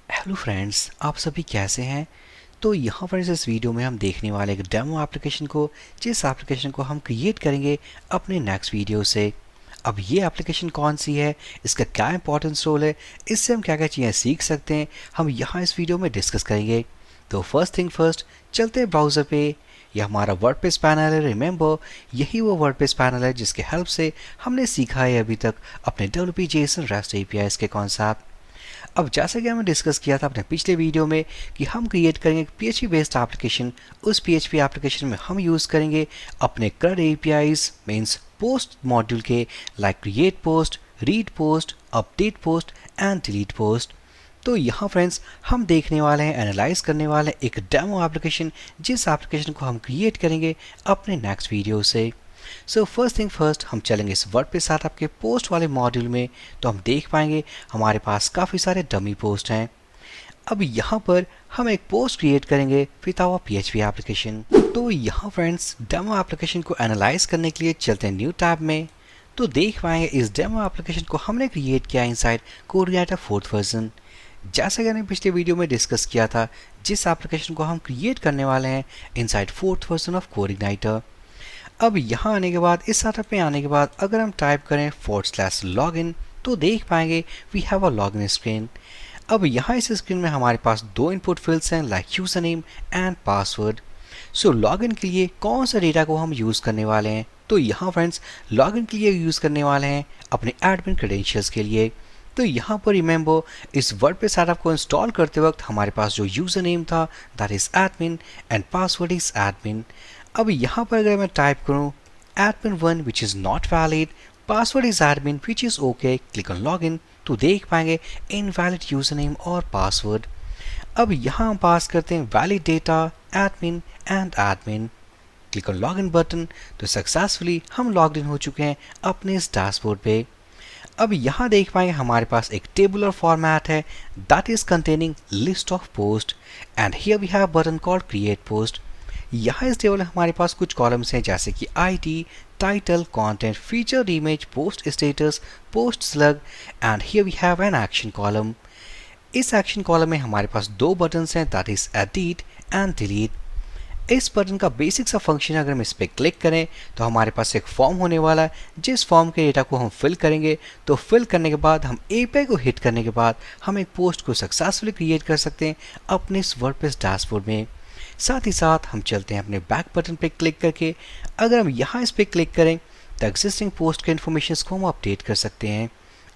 Hello friends, आप सभी कैसे हैं। तो यहाँ पर इस वीडियो में हम देखने वाले एक डेमो एप्लीकेशन को, जिस एप्लीकेशन को हम क्रिएट करेंगे अपने नेक्स्ट वीडियो से। अब ये एप्लीकेशन कौन सी है, इसका क्या इंपॉर्टेंस रोल है, इससे हम क्या क्या चीज़ें सीख सकते हैं, हम यहाँ इस वीडियो में डिस्कस करेंगे। तो फर्स्ट थिंग फर्स्ट, चलते हैं ब्राउज़र पे। यह हमारा वर्डप्रेस पैनल है। रिमेंबर, यही वो वर्डप्रेस पैनल है जिसके हेल्प से हमने सीखा है अभी तक अपने WP-JSON REST APIs के कॉन्सेप्ट। अब जैसा कि हमने डिस्कस किया था अपने पिछले वीडियो में कि हम क्रिएट करेंगे एक PHP बेस्ड एप्लीकेशन। उस PHP एप्लीकेशन में हम यूज़ करेंगे अपने CRUD APIs means post module के, like create post, read post, update post and delete post. तो यहाँ फ्रेंड्स हम देखने वाले हैं, एनालाइज करने वाले हैं एक डेमो एप्लीकेशन, जिस एप्लीकेशन को हम क्रिएट करेंगे अपने नेक्स्ट वीडियो से। सो फर्स्ट थिंग फर्स्ट, हम चलेंगे इस वर्डप्रेस साथ आपके पोस्ट वाले मॉड्यूल में। तो हम देख पाएंगे हमारे पास काफ़ी सारे डमी पोस्ट हैं। अब यहाँ पर हम एक पोस्ट क्रिएट करेंगे विद आवर PHP एप्लीकेशन। तो यहाँ फ्रेंड्स डेमो एप्लीकेशन को एनालाइज करने के लिए चलते हैं न्यू टैब में। तो देख पाएंगे इस डेमो एप्लीकेशन को हमने क्रिएट किया इनसाइड कोडइग्नाइटर 4th वर्जन। जैसा कि हमने पिछले वीडियो में डिस्कस किया था, जिस एप्लीकेशन को हम क्रिएट करने वाले हैं इनसाइड 4th वर्जन ऑफ कोडइग्नाइटर। अब यहाँ आने के बाद, इस सेटअप में आने के बाद अगर हम टाइप करें /login, तो देख पाएंगे we have a login screen. अब यहाँ इस स्क्रीन में हमारे पास दो इनपुट फील्ड्स हैं, like user name and password. So login के लिए कौन सा डेटा को हम यूज़ करने वाले हैं, तो यहाँ फ्रेंड्स लॉगिन के लिए यूज़ करने वाले हैं अपने एडमिन क्रेडेंशियल्स के लिए। तो यहाँ पर रिमेंबर, इस वर्डप्रेस सेटअप को इंस्टॉल करते वक्त हमारे पास जो यूज़र नेम था that is admin and password is admin. अब यहाँ पर अगर मैं टाइप करूँ admin1 which is not valid, password is admin which is okay, click on login, तो देख पाएंगे invalid username और password। अब यहाँ हम पास करते हैं valid data admin and admin, click on login button, तो सक्सेसफुली हम लॉग्ड इन हो चुके हैं अपने इस डैशबोर्ड पे। अब यहाँ देख पाएंगे हमारे पास एक टेबुलर फॉर्मेट है that is containing list of post and here we have button called create post। यहाँ इस टेबल में हमारे पास कुछ कॉलम्स हैं जैसे कि ID, title, content, feature, image, post status, post slug and here we have an action column. इस action column में हमारे पास दो बटन्स हैं that is edit and delete. इस बटन का बेसिक सा फंक्शन अगर हम इस पर क्लिक करें तो हमारे पास एक फॉर्म होने वाला है, जिस फॉर्म के डेटा को हम फिल करेंगे। तो फिल करने के बाद हम API को हिट करने के बाद हम एक पोस्ट को सक्सेसफुली क्रिएट कर सकते हैं अपने इस वर्डप्रेस डैशबोर्ड में। साथ ही साथ हम चलते हैं अपने बैक बटन पे क्लिक करके। अगर हम यहाँ इस पे क्लिक करें तो एग्जिस्टिंग पोस्ट के इन्फॉर्मेशन को हम अपडेट कर सकते हैं।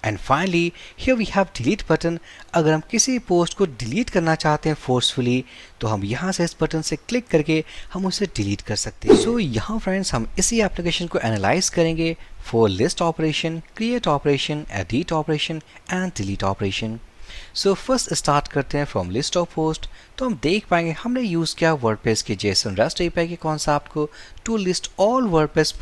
And finally here we have delete button. अगर हम किसी पोस्ट को डिलीट करना चाहते हैं फोर्सफुली, तो हम यहाँ से इस बटन से क्लिक करके हम उसे डिलीट कर सकते हैं। सो यहाँ फ्रेंड्स हम इसी एप्लीकेशन को एनालाइज करेंगे for list operation, create operation, edit operation and delete operation. So first start करते हैं फ्रॉम लिस्ट ऑफ पोस्ट। तो हम देख पाएंगे हमने यूज़ किया वर्डप्रेस के JSON REST API के कॉन्सेप्ट को to list all WordPress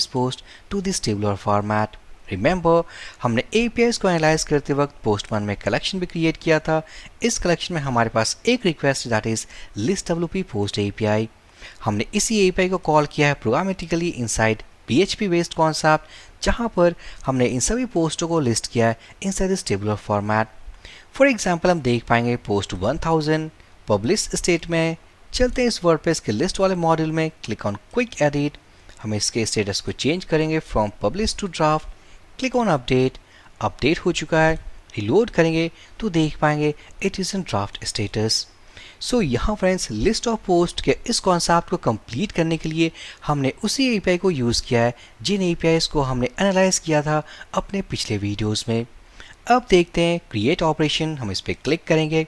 post to this tabular format. Remember, हमने APIs को एनालाइज करते वक्त पोस्ट1 में कलेक्शन भी क्रिएट किया था। इस कलेक्शन में हमारे पास एक request that is list WP post API। हमने इसी API को कॉल किया है programmatically inside PHP based concept, जहाँ पर हमने इन सभी पोस्टों को लिस्ट किया है inside this tabular format. For example हम देख पाएंगे पोस्ट 1000 पब्लिश स्टेट में। चलते हैं इस वर्डप्रेस के लिस्ट वाले मॉड्यूल में, क्लिक ऑन क्विक एडिट। हम इसके स्टेटस को चेंज करेंगे from publish to draft, click on update. Update हो चुका है, रिलोड करेंगे तो देख पाएंगे it is in draft status. So यहाँ फ्रेंड्स लिस्ट ऑफ पोस्ट के इस कॉन्सेप्ट को कंप्लीट करने के लिए हमने उसी API को यूज़ किया है जिन APIs को हमने एनालाइज किया था अपने पिछले वीडियोस में। अब देखते हैं क्रिएट ऑपरेशन। हम इस पर क्लिक करेंगे।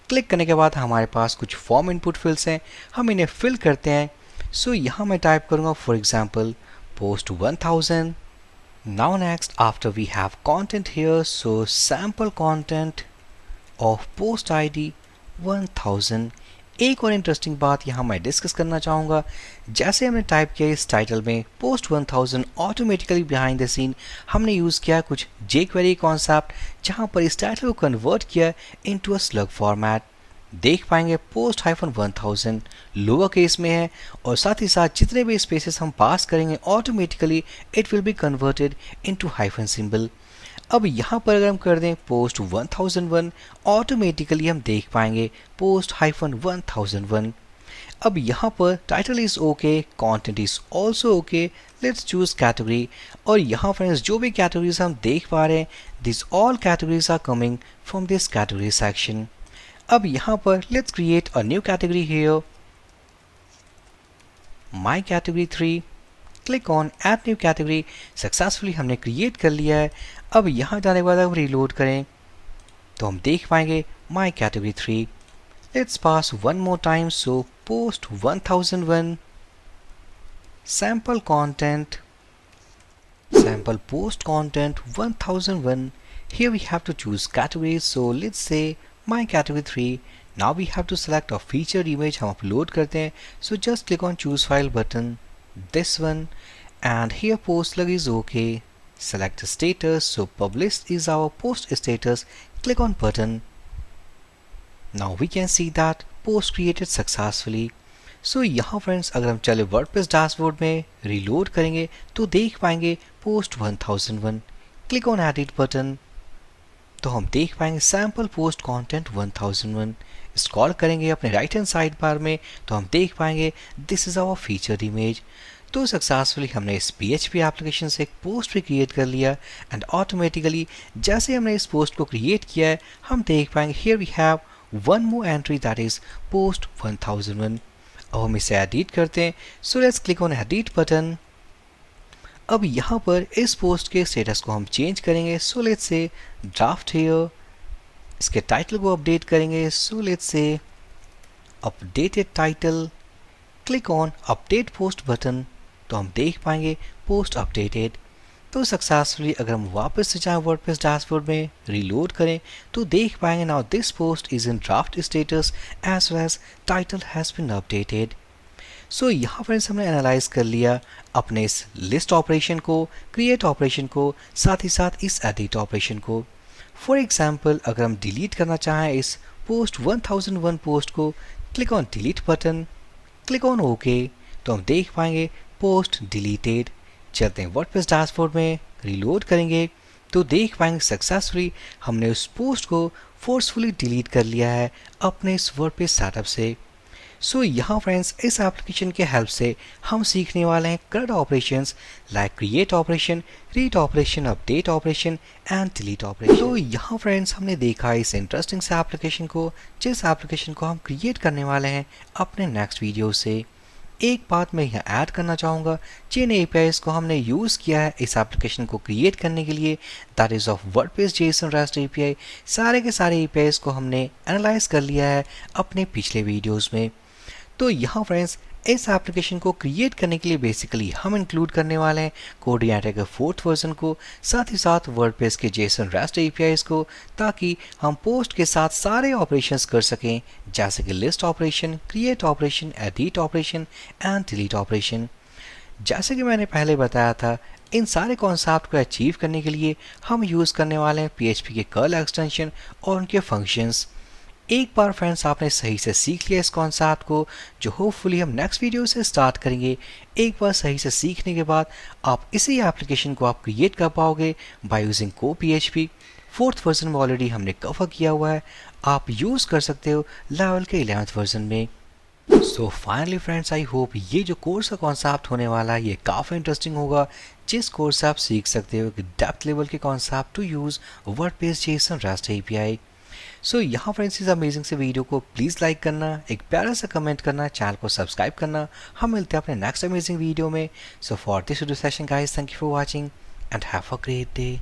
क्लिक करने के बाद हमारे पास कुछ फॉर्म इनपुट फील्ड्स हैं, हम इन्हें फिल करते हैं। सो यहाँ मैं टाइप करूँगा for example post 1000। Now next after we have content here, so sample content of post ID 1000। एक और इंटरेस्टिंग बात यहाँ मैं डिस्कस करना चाहूँगा, जैसे हमने टाइप किया इस टाइटल में post 1000, automatically behind the scene हमने यूज़ किया कुछ jQuery कॉन्सेप्ट, जहाँ पर इस टाइटल को कन्वर्ट किया इनटू अ स्लग फॉर्मेट। देख पाएंगे पोस्ट -1000 लोअर केस में है, और साथ ही साथ जितने भी स्पेसेस हम पास करेंगे automatically it will be converted into hyphen symbol. अब यहाँ पर अगर हम कर दें पोस्ट 1001, ऑटोमेटिकली हम देख पाएंगे पोस्ट -1001। अब यहाँ पर title is okay, content is also okay, let's choose category. और यहाँ फ्रेंड्स जो भी कैटेगरीज हम देख पा रहे हैं, this all categories are coming from this category section. अब यहाँ पर let's create a new category here, my category 3। Click on add new category. Successfully हमने क्रिएट कर लिया है। अब यहाँ जाने के बाद अगर रीलोड करें तो हम देख पाएंगे माई category 3। Let's pass one more time, so post 1001, sample content, sample post content 1001. Here we have to choose categories, so let's say my category 3. Now we have to select a featured image हम upload करते हैं, so just click on choose file button, this one, and here post log is okay. Select the status, so published is our post status, click on button. Now we can see that post created successfully. सो यहाँ friends अगर हम चले WordPress dashboard में reload करेंगे तो देख पाएंगे post 1001। Click on edit button तो हम देख पाएंगे सैम्पल पोस्ट कंटेंट 1001। स्क्रॉल करेंगे अपने राइट हैंड साइड बार में तो हम देख पाएंगे this is our featured image. तो सक्सेसफुली हमने इस PHP एप्लीकेशन से एक पोस्ट भी क्रिएट कर लिया एंड ऑटोमेटिकली जैसे हमने इस पोस्ट को क्रिएट किया है हम देख पाएंगे here we have one more entry that is post 1001। अब हम इसे एडिट करते हैं, so let's click on edit button. अब यहाँ पर इस पोस्ट के स्टेटस को हम चेंज करेंगे, so let's say draft here. इसके टाइटल को अपडेट करेंगे, so let's say updated title. Click on update post button तो हम देख पाएंगे पोस्ट अपडेटेड। तो सक्सेसफुली अगर हम वापस से जाएं वर्डप्रेस डैशबोर्ड में रीलोड करें तो देख पाएंगे now this post is in draft status as well as title has been updated. So यहाँ फ्रेंड्स हमने एनालाइज कर लिया अपने इस लिस्ट ऑपरेशन को, क्रिएट ऑपरेशन को, साथ ही साथ इस एडिट ऑपरेशन को। फॉर एग्जाम्पल अगर हम डिलीट करना चाहें इस पोस्ट 1001 पोस्ट को, click on delete button, click on okay तो हम देख पाएंगे पोस्ट डिलीटेड। चलते हैं वर्डप्रेस डैशबोर्ड में रीलोड करेंगे तो देख पाएंगे सक्सेसफुली हमने उस पोस्ट को फोर्सफुली डिलीट कर लिया है अपने इस वर्डप्रेस सेटअप से। सो यहाँ फ्रेंड्स इस एप्लीकेशन के हेल्प से हम सीखने वाले हैं current operations like create operation, read operation, update operation and delete operation. तो यहाँ फ्रेंड्स हमने देखा इस इंटरेस्टिंग से एप्लीकेशन को, जिस एप्लीकेशन को हम क्रिएट करने वाले हैं अपने नेक्स्ट वीडियो से। एक बात मैं यहाँ ऐड करना चाहूँगा, जिन APIs को हमने यूज़ किया है इस एप्लीकेशन को क्रिएट करने के लिए, that is of WordPress JSON REST API, सारे के सारे APIs को हमने एनालाइज कर लिया है अपने पिछले वीडियोस में। तो यहाँ फ्रेंड्स इस एप्लीकेशन को क्रिएट करने के लिए बेसिकली हम इंक्लूड करने वाले हैं कोऑर्डिनेटर के 4th वर्जन को, साथ ही साथ वर्डप्रेस के जेसन रेस्ट APIs को, ताकि हम पोस्ट के साथ सारे ऑपरेशंस कर सकें जैसे कि list operation, create operation, edit operation and delete operation. जैसे कि मैंने पहले बताया था इन सारे कॉन्सेप्ट को अचीव करने के लिए हम यूज़ करने वाले हैं PHP के कर्ल एक्सटेंशन और उनके फंक्शंस। एक बार फ्रेंड्स आपने सही से सीख लिया इस कॉन्सेप्ट को, जो होपफुली हम नेक्स्ट वीडियो से स्टार्ट करेंगे, एक बार सही से सीखने के बाद आप इसी एप्लीकेशन को आप क्रिएट कर पाओगे बाय यूजिंग को PHP। 4th वर्जन में ऑलरेडी हमने कवर किया हुआ है, आप यूज़ कर सकते हो लेवल के 11th वर्जन में। So finally friends I hope ये जो कोर्स का कॉन्सेप्ट होने वाला है ये काफ़ी इंटरेस्टिंग होगा, जिस कोर्स से आप सीख सकते हो कि डेप्थ लेवल के concept to use WordPress JSON REST API। सो यहाँ फ्रेंड्स इस अमेजिंग से वीडियो को प्लीज़ लाइक करना, एक प्यारा सा कमेंट करना, चैनल को सब्सक्राइब करना। हम मिलते हैं अपने नेक्स्ट अमेजिंग वीडियो में। So for this video session guys, thank you for watching and have a great day.